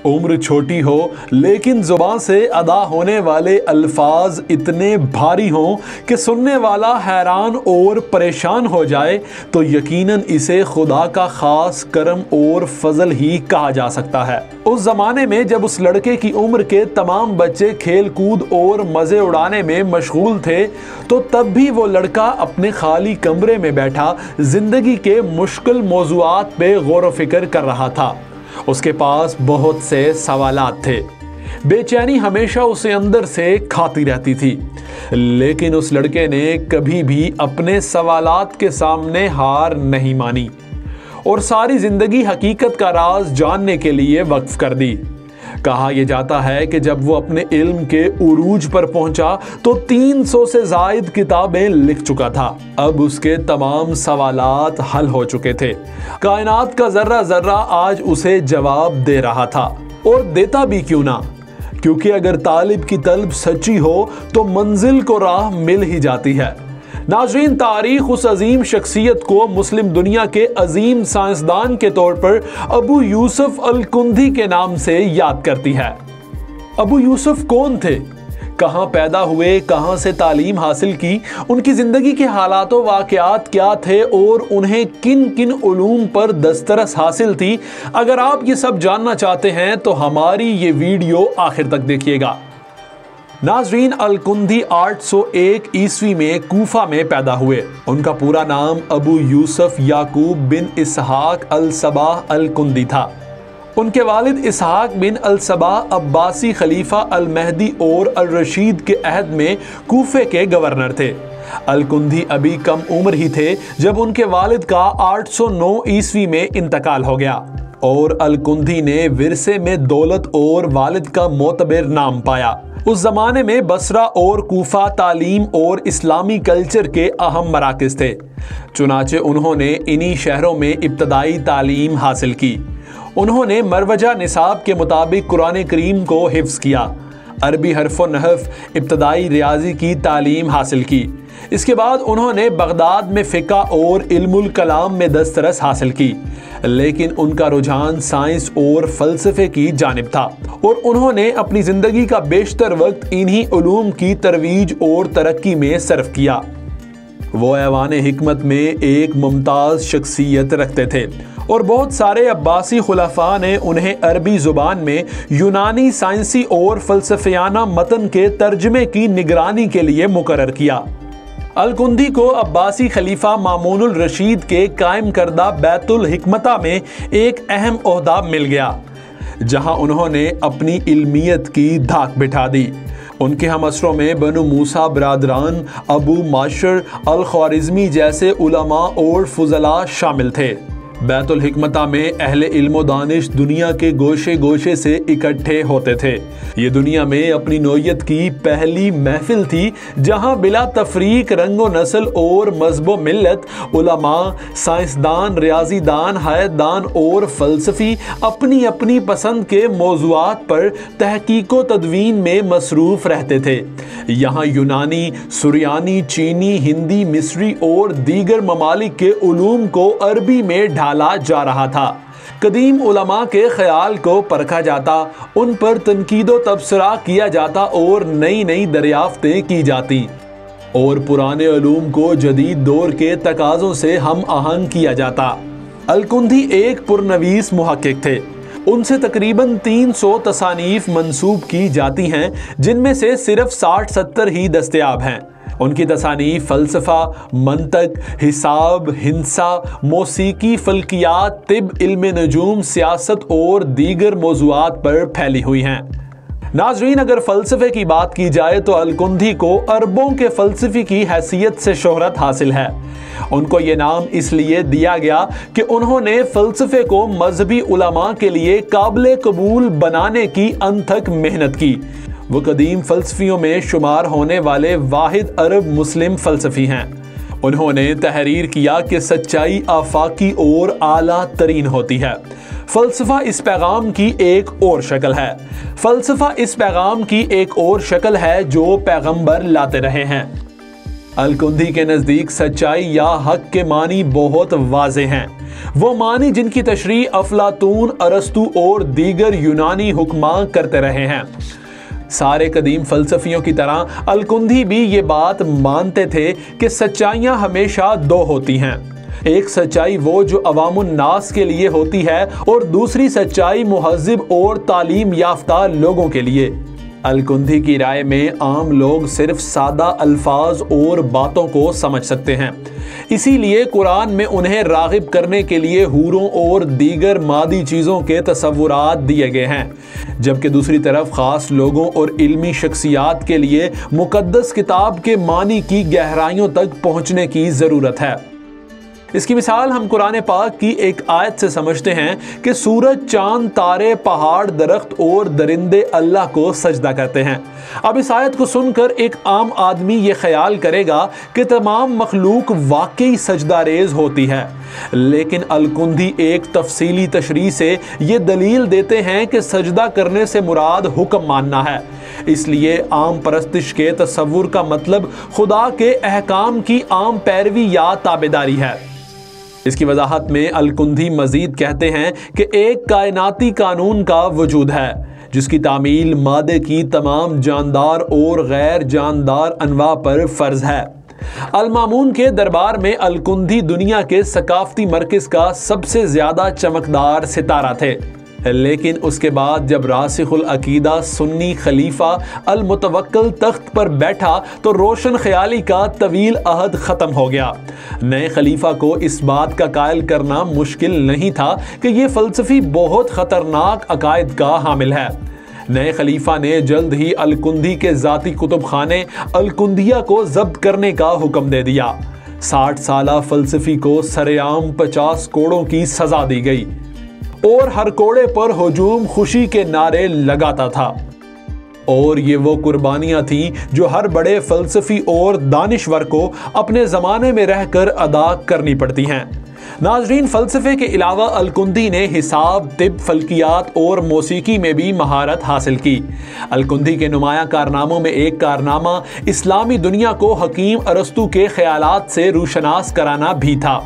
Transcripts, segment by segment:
عمر چھوٹی ہو لیکن زبان سے ادا ہونے والے الفاظ اتنے بھاری ہوں کہ سننے والا حیران اور پریشان ہو جائے تو یقیناً اسے خدا کا خاص کرم اور فضل ہی کہا جا سکتا ہے۔ اس زمانے میں جب اس لڑکے کی عمر کے تمام بچے کھیل کود اور مزے اڑانے میں مشغول تھے تو تب بھی وہ لڑکا اپنے خالی کمرے میں بیٹھا زندگی کے مشکل موضوعات پہ غور و فکر کر رہا تھا۔ اس کے پاس بہت سے سوالات تھے، بے چینی ہمیشہ اسے اندر سے کھاتی رہتی تھی، لیکن اس لڑکے نے کبھی بھی اپنے سوالات کے سامنے ہار نہیں مانی اور ساری زندگی حقیقت کا راز جاننے کے لیے وقف کر دی۔ کہا یہ جاتا ہے کہ جب وہ اپنے علم کے عروج پر پہنچا تو 300 سے زائد کتابیں لکھ چکا تھا۔ اب اس کے تمام سوالات حل ہو چکے تھے۔ کائنات کا ذرہ ذرہ آج اسے جواب دے رہا تھا، اور دیتا بھی کیوں نہ، کیونکہ اگر طالب کی طلب سچی ہو تو منزل کو راہ مل ہی جاتی ہے۔ ناظرین، تاریخ اس عظیم شخصیت کو مسلم دنیا کے عظیم سائنسدان کے طور پر ابو یوسف الکندی کے نام سے یاد کرتی ہے۔ ابو یوسف کون تھے؟ کہاں پیدا ہوئے؟ کہاں سے تعلیم حاصل کی؟ ان کی زندگی کے حالات و واقعات کیا تھے اور انہیں کن کن علوم پر دسترس حاصل تھی؟ اگر آپ یہ سب جاننا چاہتے ہیں تو ہماری یہ ویڈیو آخر تک دیکھیے گا۔ ناظرین، الکندی 801 عیسوی میں کوفہ میں پیدا ہوئے۔ ان کا پورا نام ابو یوسف یعقوب بن اسحاق الصباح الکندی تھا۔ ان کے والد اسحاق بن الصباح عباسی خلیفہ المہدی اور الرشید کے عہد میں کوفے کے گورنر تھے۔ الکندی ابھی کم عمر ہی تھے جب ان کے والد کا 809 عیسوی میں انتقال ہو گیا، اور الکندی نے ورثے میں دولت اور والد کا معتبر نام پایا۔ اس زمانے میں بصرہ اور کوفہ تعلیم اور اسلامی کلچر کے اہم مراکز تھے، چنانچہ انہوں نے انہی شہروں میں ابتدائی تعلیم حاصل کی۔ انہوں نے مروجہ نصاب کے مطابق قرآن کریم کو حفظ کیا، عربی حرف و نحو، ابتدائی ریاضی کی تعلیم حاصل کی۔ اس کے بعد انہوں نے بغداد میں فقہ اور علم الکلام میں دسترس حاصل کی، لیکن ان کا رجحان سائنس اور فلسفے کی جانب تھا، اور انہوں نے اپنی زندگی کا بیشتر وقت انہی علوم کی ترویج اور ترقی میں صرف کیا۔ وہ ایوان حکمت میں ایک ممتاز شخصیت رکھتے تھے، اور بہت سارے عباسی خلفاء نے انہیں عربی زبان میں یونانی سائنسی اور فلسفیانہ متن کے ترجمے کی نگرانی کے لیے مقرر کیا۔ الکندی کو عباسی خلیفہ مامون الرشید کے قائم کردہ بیت الحکمتہ میں ایک اہم عہدہ مل گیا، جہاں انہوں نے اپنی علمیت کی دھاک بٹھا دی۔ ان کے ہم عصروں میں بنو موسیٰ برادران، ابو معشر الخوارزمی جیسے علماء اور فضلاء شامل تھے۔ بیت الحکمتہ میں اہل علم و دانش دنیا کے گوشے گوشے سے اکٹھے ہوتے تھے۔ یہ دنیا میں اپنی نوعیت کی پہلی محفل تھی جہاں بلا تفریق رنگ و نسل اور مذہب و ملت، علماء، سائنسدان، ریاضی دان، حیات دان اور فلسفی اپنی اپنی پسند کے موضوعات پر تحقیق و تدوین میں مصروف رہتے تھے۔ یہاں یونانی، سریانی، چینی، ہندی، مصری اور دیگر ممالک کے علوم کو عربی میں ڈھالا جا رہا تھا۔ قدیم علماء کے خیال کو پرکھا جاتا، ان پر تنقید و تبصرہ کیا جاتا اور نئی نئی دریافتیں کی جاتی، اور پرانے علوم کو جدید دور کے تقاضوں سے ہم آہنگ کیا جاتا۔ الکندی ایک پرنویس محقق تھے۔ ان سے تقریباً 300 تصانیف منسوب کی جاتی ہیں، جن میں سے صرف 60-70 ہی دستیاب ہیں۔ ان کی تصانیف فلسفہ، منطق، حساب، ہندسہ، موسیقی، فلکیات، طب، علم نجوم، سیاست اور دیگر موضوعات پر پھیلی ہوئی ہیں۔ ناظرین، اگر فلسفے کی بات کی جائے تو الکندی کو عربوں کے فلسفی کی حیثیت سے شہرت حاصل ہے۔ ان کو یہ نام اس لیے دیا گیا کہ انہوں نے فلسفے کو مذہبی علماء کے لیے قابل قبول بنانے کی انتھک محنت کی۔ وہ قدیم فلسفیوں میں شمار ہونے والے واحد عرب مسلم فلسفی ہیں۔ انہوں نے تحریر کیا کہ سچائی آفاقی اور اعلیٰ ترین ہوتی ہے۔ فلسفہ اس پیغام کی ایک اور شکل ہے۔ فلسفہ اس پیغام کی ایک اور شکل ہے جو پیغمبر لاتے رہے ہیں۔ الکندی کے نزدیک سچائی یا حق کے معنی بہت واضح ہیں، وہ معنی جن کی تشریح افلاطون، ارسطو اور دیگر یونانی حکماں کرتے رہے ہیں۔ سارے قدیم فلسفیوں کی طرح الکندی بھی یہ بات مانتے تھے کہ سچائیاں ہمیشہ دو ہوتی ہیں، ایک سچائی وہ جو عوام الناس کے لیے ہوتی ہے اور دوسری سچائی مہذب اور تعلیم یافتہ لوگوں کے لیے۔ الکندی کی رائے میں عام لوگ صرف سادہ الفاظ اور باتوں کو سمجھ سکتے ہیں، اسی لیے قرآن میں انہیں راغب کرنے کے لیے حوروں اور دیگر مادی چیزوں کے تصورات دیے گئے ہیں، جبکہ دوسری طرف خاص لوگوں اور علمی شخصیات کے لیے مقدس کتاب کے معنی کی گہرائیوں تک پہنچنے کی ضرورت ہے۔ اس کی مثال ہم قرآن پاک کی ایک آیت سے سمجھتے ہیں کہ سورج، چاند، تارے، پہاڑ، درخت اور درندے اللہ کو سجدہ کرتے ہیں۔ اب اس آیت کو سن کر ایک عام آدمی یہ خیال کرے گا کہ تمام مخلوق واقعی سجدہ ریز ہوتی ہے، لیکن الکندی ایک تفصیلی تشریح سے یہ دلیل دیتے ہیں کہ سجدہ کرنے سے مراد حکم ماننا ہے، اس لیے عام پرستش کے تصور کا مطلب خدا کے احکام کی عام پیروی یا تابعداری ہے۔ اس کی وضاحت میں الکندی مزید کہتے ہیں کہ ایک کائناتی قانون کا وجود ہے جس کی تعمیل مادے کی تمام جاندار اور غیر جاندار انواع پر فرض ہے۔ المامون کے دربار میں الکندی دنیا کے ثقافتی مرکز کا سب سے زیادہ چمکدار ستارہ تھے، لیکن اس کے بعد جب راسخ العقیدہ سنی خلیفہ المتوکل تخت پر بیٹھا تو روشن خیالی کا طویل عہد ختم ہو گیا۔ نئے خلیفہ کو اس بات کا قائل کرنا مشکل نہیں تھا کہ یہ فلسفی بہت خطرناک عقائد کا حامل ہے۔ نئے خلیفہ نے جلد ہی الکندی کے ذاتی کتب خانے الکندیہ کو ضبط کرنے کا حکم دے دیا۔ 60 سالہ فلسفی کو سرعام 50 کوڑوں کی سزا دی گئی اور ہر کوڑے پر ہجوم خوشی کے نعرے لگاتا تھا، اور یہ وہ قربانیاں تھیں جو ہر بڑے فلسفی اور دانشور کو اپنے زمانے میں رہ کر ادا کرنی پڑتی ہیں۔ ناظرین، فلسفے کے علاوہ الکندی نے حساب، طب، فلکیات اور موسیقی میں بھی مہارت حاصل کی۔ الکندی کے نمایاں کارناموں میں ایک کارنامہ اسلامی دنیا کو حکیم ارسطو کے خیالات سے روشناس کرانا بھی تھا۔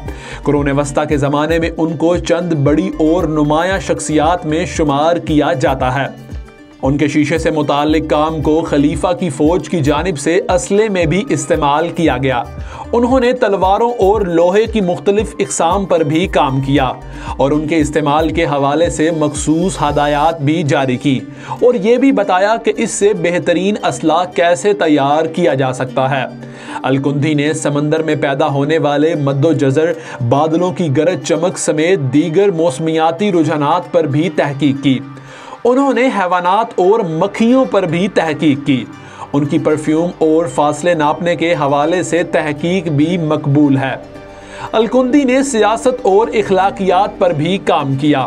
قرون وسطیٰ کے زمانے میں ان کو چند بڑی اور نمایاں شخصیات میں شمار کیا جاتا ہے۔ ان کے شیشے سے متعلق کام کو خلیفہ کی فوج کی جانب سے اسلحے میں بھی استعمال کیا گیا۔ انہوں نے تلواروں اور لوہے کی مختلف اقسام پر بھی کام کیا اور ان کے استعمال کے حوالے سے مخصوص ہدایات بھی جاری کی، اور یہ بھی بتایا کہ اس سے بہترین اسلحہ کیسے تیار کیا جا سکتا ہے۔ الکندی نے سمندر میں پیدا ہونے والے مد و جزر، بادلوں کی گرج چمک سمیت دیگر موسمیاتی رجحانات پر بھی تحقیق کی۔ انہوں نے حیوانات اور مکھیوں پر بھی تحقیق کی۔ ان کی پرفیوم اور فاصلے ناپنے کے حوالے سے تحقیق بھی مقبول ہے۔ الکندی نے سیاست اور اخلاقیات پر بھی کام کیا،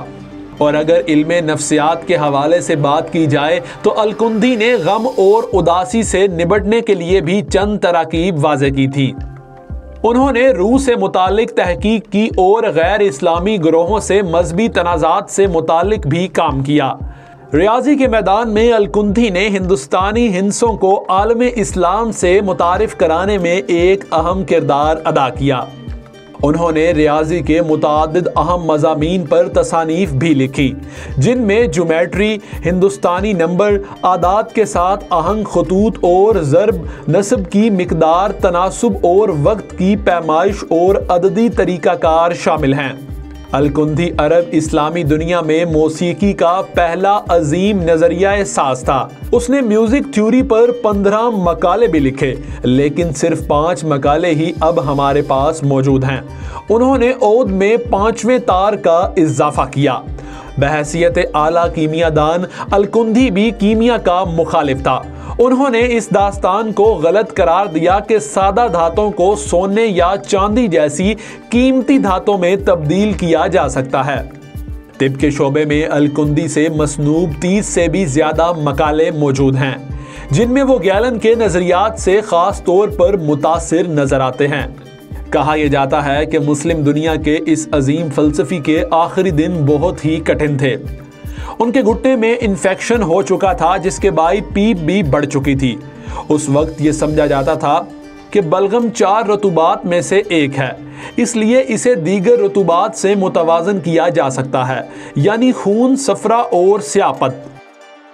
اور اگر علم نفسیات کے حوالے سے بات کی جائے تو الکندی نے غم اور اداسی سے نبٹنے کے لیے بھی چند تراکیب واضح کی تھی۔ انہوں نے روح سے متعلق تحقیق کی اور غیر اسلامی گروہوں سے مذہبی تنازعات سے متعلق بھی کام کیا۔ ریاضی کے میدان میں الکندی نے ہندوستانی ہندسوں کو عالم اسلام سے متعارف کرانے میں ایک اہم کردار ادا کیا۔ انہوں نے ریاضی کے متعدد اہم مضامین پر تصانیف بھی لکھی، جن میں جیومیٹری، ہندوستانی نمبر، اعداد کے ساتھ آہنگ خطوط اور ضرب، نسب کی مقدار، تناسب اور وقت کی پیمائش اور عددی طریقہ کار شامل ہیں۔ الکندی عرب اسلامی دنیا میں موسیقی کا پہلا عظیم نظریہ ساز تھا۔ اس نے میوزک تھیوری پر 15 مقالے بھی لکھے، لیکن صرف 5 مقالے ہی اب ہمارے پاس موجود ہیں۔ انہوں نے عود میں 5ویں تار کا اضافہ کیا۔ بحیثیت اعلیٰ کیمیا دان الکندی بھی کیمیا کا مخالف تھا۔ انہوں نے اس داستان کو غلط قرار دیا کہ سادہ دھاتوں کو سونے یا چاندی جیسی قیمتی دھاتوں میں تبدیل کیا جا سکتا ہے۔ طب کے شعبے میں الکندی سے مسنوب 30 سے بھی زیادہ مقالے موجود ہیں، جن میں وہ گیلن کے نظریات سے خاص طور پر متاثر نظر آتے ہیں۔ کہا یہ جاتا ہے کہ مسلم دنیا کے اس عظیم فلسفی کے آخری دن بہت ہی کٹھن تھے۔ ان کے گھٹنے میں انفیکشن ہو چکا تھا، جس کے باعث پیپ بھی بڑھ چکی تھی۔ اس وقت یہ سمجھا جاتا تھا کہ بلغم 4 رطوبات میں سے ایک ہے، اس لیے اسے دیگر رطوبات سے متوازن کیا جا سکتا ہے، یعنی خون، صفرا اور سیاپت۔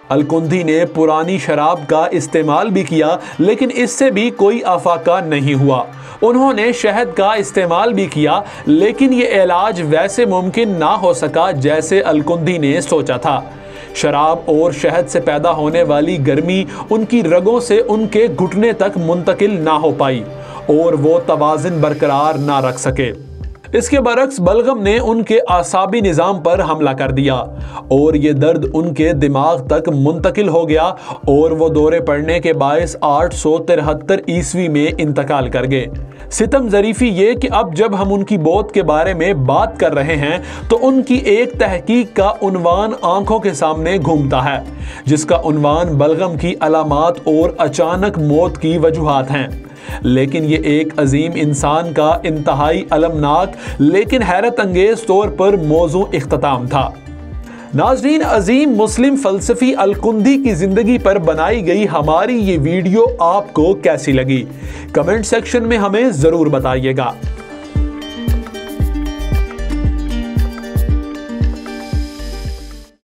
الکندی نے پرانی شراب کا استعمال بھی کیا، لیکن اس سے بھی کوئی افاقہ نہیں ہوا۔ انہوں نے شہد کا استعمال بھی کیا، لیکن یہ علاج ویسے ممکن نہ ہو سکا جیسے الکندی نے سوچا تھا۔ شراب اور شہد سے پیدا ہونے والی گرمی ان کی رگوں سے ان کے گھٹنے تک منتقل نہ ہو پائی اور وہ توازن برقرار نہ رکھ سکے۔ اس کے برعکس بلغم نے ان کے اعصابی نظام پر حملہ کر دیا اور یہ درد ان کے دماغ تک منتقل ہو گیا اور وہ دورے پڑنے کے باعث 873 عیسوی میں انتقال کر گئے۔ ستم ظریفی یہ کہ اب جب ہم ان کی موت کے بارے میں بات کر رہے ہیں تو ان کی ایک تحقیق کا عنوان آنکھوں کے سامنے گھومتا ہے، جس کا عنوان بلغم کی علامات اور اچانک موت کی وجوہات ہیں۔ لیکن یہ ایک عظیم انسان کا انتہائی المناک لیکن حیرت انگیز طور پر موزوں اختتام تھا۔ ناظرین، عظیم مسلم فلسفی الکندی کی زندگی پر بنائی گئی ہماری یہ ویڈیو آپ کو کیسی لگی؟ کمنٹ سیکشن میں ہمیں ضرور بتائیے گا۔